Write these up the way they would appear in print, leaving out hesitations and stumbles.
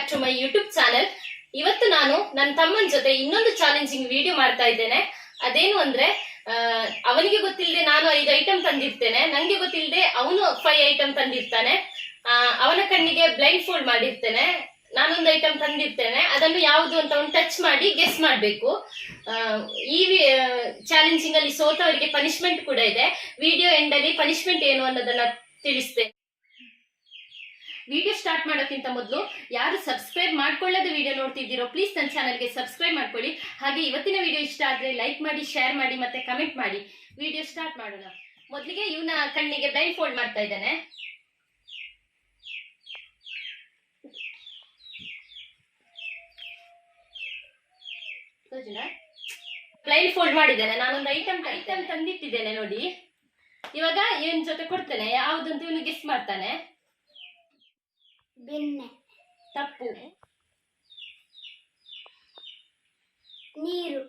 Back to my YouTube channel. ಇವತ್ತು ನಾನು ನನ್ನ ತಮ್ಮನ ಜೊತೆ ಇನ್ನೊಂದು ಚಾಲೆಂಜಿಂಗ್ ವಿಡಿಯೋ ಮಾಡ್ತಾ ಇದ್ದೇನೆ. ಅದೇನು ಅಂದ್ರೆ ಅವನಿಗೆ ಗೊತ್ತಿಲ್ಲದೆ ನಾನು 5 ಐಟಮ್ ತಂದಿರ್ತೇನೆ, ನಂಗೆ ಗೊತ್ತಿಲ್ಲದೆ ಅವನು 5 ಐಟಮ್ ತಂದಿರ್ತಾನೆ. ಅವನ ಕಣ್ಣಿಗೆ ಬ್ಲೈಂಡ್ ಫೋಲ್ಡ್ ಮಾಡಿರ್ತೇನೆ, ನಾನೊಂದು ಐಟಮ್ ತಂದಿರ್ತೇನೆ, ಅದನ್ನು ಯಾವುದು ಅಂತ ಅವನು ಟಚ್ ಮಾಡಿ ಗೆಸ್ ಮಾಡಬೇಕು. ಈ ಚಾಲೆಂಜಿಂಗ್ ಅಲ್ಲಿ ಸೋತವರಿಗೆ ಪನಿಷ್ಮೆಂಟ್ ಕೂಡ ಇದೆ. ವಿಡಿಯೋ ಎಂಡ್ ಅಲ್ಲಿ ಪನಿಷ್ಮೆಂಟ್ ಏನು ಅನ್ನೋದನ್ನ ತಿಳಿಸ್ತೇನೆ. ವಿಡಿಯೋ ಸ್ಟಾರ್ಟ್ ಮಾಡೋಕ್ಕಿಂತ ಮೊದಲು ಯಾರು ಸಬ್ಸ್ಕ್ರೈಬ್ ಮಾಡ್ಕೊಳ್ಳೋದು ವಿಡಿಯೋ ನೋಡ್ತಿದ್ದೀರೋ ಪ್ಲೀಸ್ ನನ್ನ ಚಾನಲ್ಗೆ ಸಬ್ಸ್ಕ್ರೈಬ್ ಮಾಡ್ಕೊಳ್ಳಿ. ಹಾಗೆ ಇವತ್ತಿನ ವಿಡಿಯೋ ಇಷ್ಟ ಆದರೆ ಲೈಕ್ ಮಾಡಿ, ಶೇರ್ ಮಾಡಿ ಮತ್ತೆ ಕಮೆಂಟ್ ಮಾಡಿ. ವಿಡಿಯೋ ಸ್ಟಾರ್ಟ್ ಮಾಡೋಣ. ಮೊದಲಿಗೆ ಇವನ ಕಣ್ಣಿಗೆ ಬ್ಲೈಂಡ್ ಫೋಲ್ಡ್ ಮಾಡ್ತಾ ಇದ್ದಾನೆ. ಬ್ಲೈಂಡ್ ಫೋಲ್ಡ್ ಮಾಡಿದ್ದೇನೆ. ನಾನೊಂದು ಐಟಮ್ ತಂದಿಟ್ಟಿದ್ದೇನೆ ನೋಡಿ. ಇವಾಗ ಇವನ್ ಜೊತೆ ಕೊಡ್ತೇನೆ, ಯಾವುದಂತ ಇವನು ಗೆಸ್ ಮಾಡ್ತಾನೆ. ಬೆಣ್ಣೆ. ತಪ್ಪು. ನೀರು.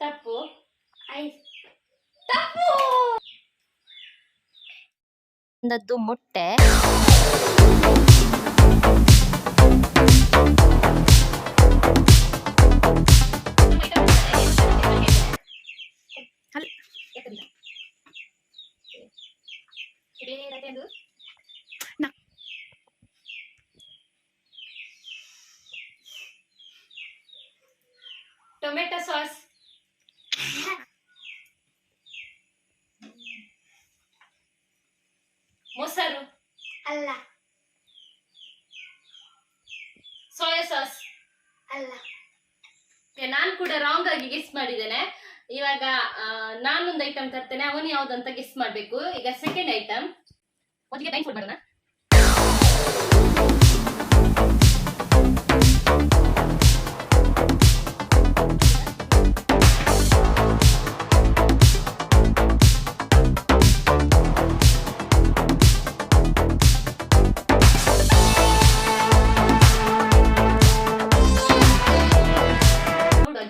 ತಪ್ಪು. ಐಸ್. ತಪ್ಪು. ಒಂದದ್ದು ಮೊಟ್ಟೆ. Tomato sauce. ಮೊಸರು. ಅಲ್ಲ. Soya sauce. ಅಲ್ಲ. ನಾನು ಕೂಡ ರಾಂಗ್ ಆಗಿ ಗೆಸ್ ಮಾಡಿದ್ದೇನೆ. ಇವಾಗ ನಾನೊಂದು ಐಟಮ್ ತರ್ತೇನೆ, ಅವನು ಯಾವ್ದಂತ ಗೆಸ್ ಮಾಡ್ಬೇಕು. ಈಗ ಸೆಕೆಂಡ್ ಐಟಮ್. ಮೊದಲಿಗೆ ಬ್ಲೈಂಡ್ ಫೋಲ್ಡ್ ಮಾಡೋಣ.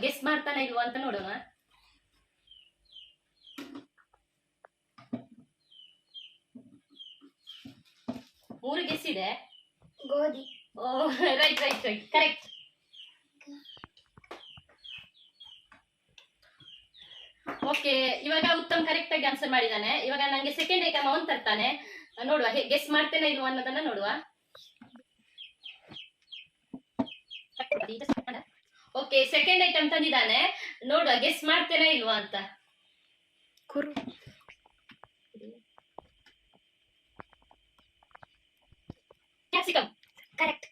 ಗೆಸ್ ಮಾಡ್ತಾನೆ ಇಲ್ವಾ ಅಂತ ನೋಡೋಣ. ಮೂರು ಗೆಸ್ ಇದೆ. ಗೋಧಿ. Oh right right right, correct. Okay, ಇವಾಗ ಉತ್ತಮ್ ಕರೆಕ್ಟ್ ಆಗಿ ಆನ್ಸರ್ ಮಾಡಿದ್ದಾನೆ. ಇವಾಗ ನಂಗೆ ಸೆಕೆಂಡ್ ಐಟಮ್ ಅವನ್ ತರ್ತಾನೆ. ನೋಡುವ ಗೆಸ್ ಮಾಡ್ತೇನೆ ಇಲ್ವಾ ಅನ್ನೋದನ್ನ ನೋಡುವ. ಓಕೆ, ಸೆಕೆಂಡ್ ಐಟಮ್ ತಂದಿದ್ದಾನೆ. ನೋಡುವ ಗೆಸ್ ಮಾಡ್ತೇನೆ ಇಲ್ವಾ ಅಂತ. ಕುರು. ಕ್ಯಾಪ್ಸಿಕಮ್. ಕರೆಕ್ಟ್.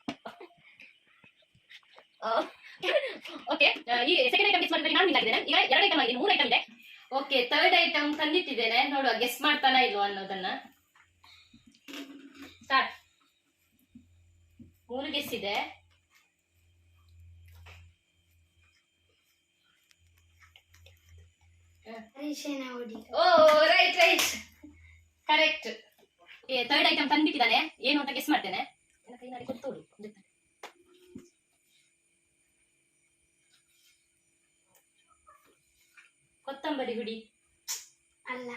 ಓಕೆ, ಈ ಸೆಕೆಂಡ್ ಐಟಮ್ ಗೆಸ್ ಮಾಡಿದ್ರೆ ನಾನು ವಿನ್ ಆಗಿದ್ದೇನೆ. ಈಗ 2 ಐಟಮ್ ಆಗಿದೆ, 3 ಐಟಮ್ ಇದೆ. ಓಕೆ, ಥರ್ಡ್ ಐಟಮ್ ತಂದಿಟ್ಟಿದ್ದೇನೆ. ನೋಡುವ ಗೆಸ್ ಮಾಡ್ತಾನ ಇಲ್ವಾ ಅನ್ನೋದನ್ನ. ಸ್ಟಾರ್ಟ್. 3 ಗೆಸ್ ಇದೆ. ಅರಿಶಿನ ಹುಡಿ. Oh right right, correct. Third item ತಂದಿಟ್ಟಿದ್ದಾನೆ, ಏನು ಅಂತ ಗೆಸ್ ಮಾಡ್ತೇನೆ. ಕೈ ಮಾಡಿ ಕೊಡ್ತೋಡು. ಕೊತ್ತಂಬರಿ ಹುಡಿ. ಅಲ್ಲ.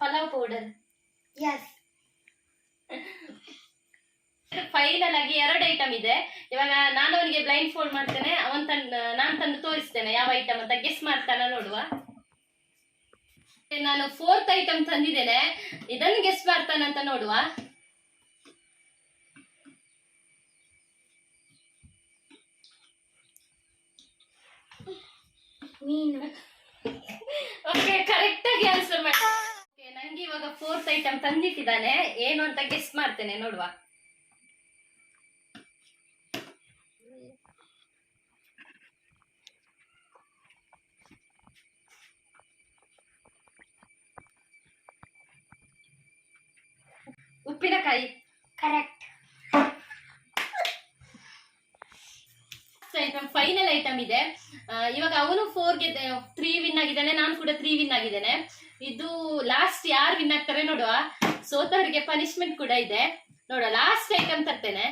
ಪಲಾವ್ ಪೌಡರ್. ಎಸ್. ಫೈನಲ್ ಆಗಿ 2 ಐಟಮ್ ಇದೆ. ಇವಾಗ ನಾನು ಅವನಿಗೆ ಬ್ಲೈಂಡ್ ಫೋಲ್ಡ್ ಮಾಡ್ತೇನೆ, ನಾನು ತಂದು ತೋರಿಸ್ತೇನೆ ಯಾವ ಐಟಮ್ ಅಂತ. ಗೆಸ್ ಮಾಡ್ತಾನ ನೋಡುವ. ನಾನು 4th ಐಟಮ್ ತಂದಿದ್ದೇನೆ, ಇದನ್ನು ಗೆಸ್ ಮಾಡ್ತಾನಂತ ನೋಡುವ. ಮೀನು. ಓಕೆ, ಕರೆಕ್ಟ್ ಆಗಿ ಆನ್ಸರ್ ಮಾಡಿ. ನಂಗೆ ಇವಾಗ 4th ಐಟಮ್ ತಂದಿಟ್ಟಿದ್ದಾನೆ, ಏನು ಅಂತ ಗೆಸ್ ಮಾಡ್ತೇನೆ ನೋಡುವ. ಉಪ್ಪಿನಕಾಯಿ. ಕರೆಕ್ಟ್. ಐಟಮ್ ಫೈನಲ್ ಐಟಮ್ ಇದೆ. ಇವಾಗ ಅವನು 4ಗೆ 3 ವಿನ್ ಆಗಿದ್ದಾನೆ, ನಾನು ಕೂಡ 3 ವಿನ್ ಆಗಿದ್ದೇನೆ. ಇದು ಲಾಸ್ಟ್ ಯಾರು ವಿನ್ ಆಗ್ತಾರೆ ನೋಡುವ. ಸೋತವರಿಗೆ ಪನಿಷ್ಮೆಂಟ್ ಕೂಡ ಇದೆ. ನೋಡುವ, ಲಾಸ್ಟ್ ಐಟಮ್ ತರ್ತೇನೆ.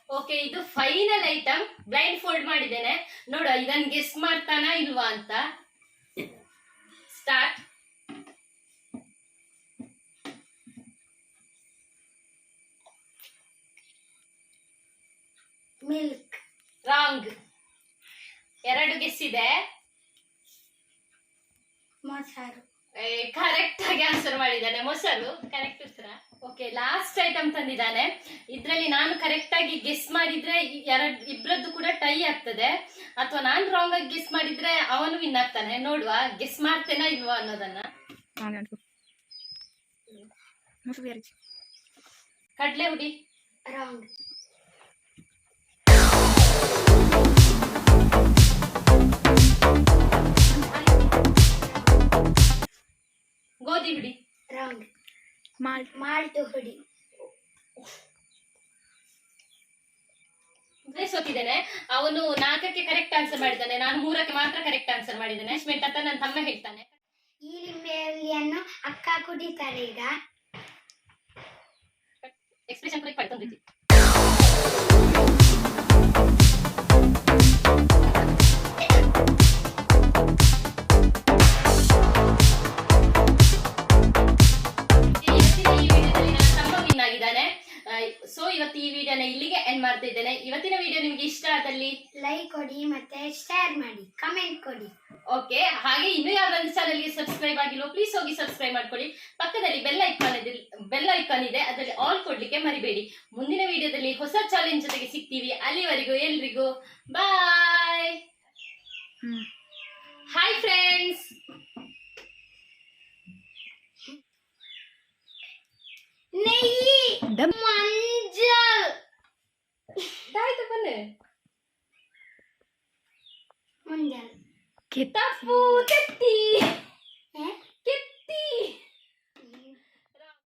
ಓಕೆ, ಇದು ಫೈನಲ್ ಐಟಮ್. ಬ್ಲೈಂಡ್ ಫೋಲ್ಡ್ ಮಾಡಿದ್ದೇನೆ. ನೋಡುವ ಇದನ್ನ ಗೆಸ್ ಮಾಡ್ತಾನ ಇಲ್ವಾ ಅಂತ. ಸ್ಟಾರ್ಟ್. ಮಿಲ್ಕ್. ರಾಂಗ್. 2 ಗೆಸ್ ಇದೆ. ಮೊಸರು. ಕರೆಕ್ಟ್ ಆಗಿ ಆನ್ಸರ್ ಮಾಡಿದ್ದಾನೆ, ಮೊಸರು ಕರೆಕ್ಟ್ ಉತ್ತರ. ಓಕೆ, ಲಾಸ್ಟ್ ಐಟಮ್ ತಂದಿದ್ದಾನೆ. ಇದ್ರಲ್ಲಿ ನಾನು ಕರೆಕ್ಟ್ ಆಗಿ ಗೆಸ್ ಮಾಡಿದ್ರೆ ಇಬ್ರದ್ದು ಕೂಡ ಟೈ ಆಗ್ತದೆ, ಅಥವಾ ನಾನು ರಾಂಗ್ ಆಗಿ ಗೆಸ್ ಮಾಡಿದ್ರೆ ಅವನು ವಿನ್ ಆಗ್ತಾನೆ. ನೋಡುವ ಗೆಸ್ ಮಾಡ್ತೇನಾ ಇಲ್ವಾ ಅನ್ನೋದನ್ನ. ಕಡ್ಲೆ ಹುಡಿ. ರಾಂಗ್. ಗೋಧಿ ಹುಡಿ. ರಾಂಗ್. ಮಾಲ್ಟ್ ಹುಡಿ. ಸೋತಿದ್ದೇನೆ. ಅವನು 4ಕ್ಕೆ ಕರೆಕ್ಟ್ ಆನ್ಸರ್ ಮಾಡಿದ್ದಾನೆ, ನಾನು 3ಕ್ಕೆ ಮಾತ್ರ ಕರೆಕ್ಟ್ ಆನ್ಸರ್ ಮಾಡಿದ್ದೇನೆ. ಅಶ್ಮೆಂಟ್ ಅಂತ ನನ್ನ ತಮ್ಮ ಹೇಳ್ತಾನೆ. ಈ ಲಿಂಬೆಯನ್ನು ಅಕ್ಕ ಕುಡಿತಾರೆ ಈಗ. Expression correct ಪಡ್ಕೊಂಡಿದ್ದಿ. ಸೊ ಇವತ್ತು ಈ ವಿಡಿಯೋನ ಇಲ್ಲಿಗೆ ಎಂಡ್ ಮಾಡ್ತಾ ಇದ್ದೇನೆ. ಇವತ್ತಿನ ವಿಡಿಯೋ ನಿಮ್ಗೆ ಇಷ್ಟ ಆದಲ್ಲಿ ಲೈಕ್ ಕೊಡಿ ಮತ್ತೆ ಶೇರ್ ಮಾಡಿ, ಕಮೆಂಟ್ ಕೊಡಿ. ಓಕೆ, ಹಾಗೆ ಇನ್ನೂ ಯಾವ್ದಾದ್ರು ಚಾನಲ್ಗೆ ಸಬ್ಸ್ಕ್ರೈಬ್ ಆಗಿಲ್ಲ ಪ್ಲೀಸ್ ಹೋಗಿ ಸಬ್ಸ್ಕ್ರೈಬ್ ಮಾಡ್ಕೊಳ್ಳಿ. ಪಕ್ಕದಲ್ಲಿ ಬೆಲ್ ಐಕಾನ್ ಇದೆ, ಅದರಲ್ಲಿ ಆಲ್ ಕೊಡ್ಲಿಕ್ಕೆ ಮರಿಬೇಡಿ. ಮುಂದಿನ ವಿಡಿಯೋದಲ್ಲಿ ಹೊಸ ಚಾಲೆಂಜ್ ಜೊತೆಗೆ ಸಿಗ್ತೀವಿ. ಅಲ್ಲಿವರೆಗೂ ಎಲ್ರಿಗೂ ಬಾಯ್. Hi friends. ನೆಯ್ಯಿ, ಮಂಜಲ್, ಆಯ್ತು ಬನ್ನಿ. ಮುಂಜಾನೆ ತಪ್ಪು ತೆತ್ತಿ.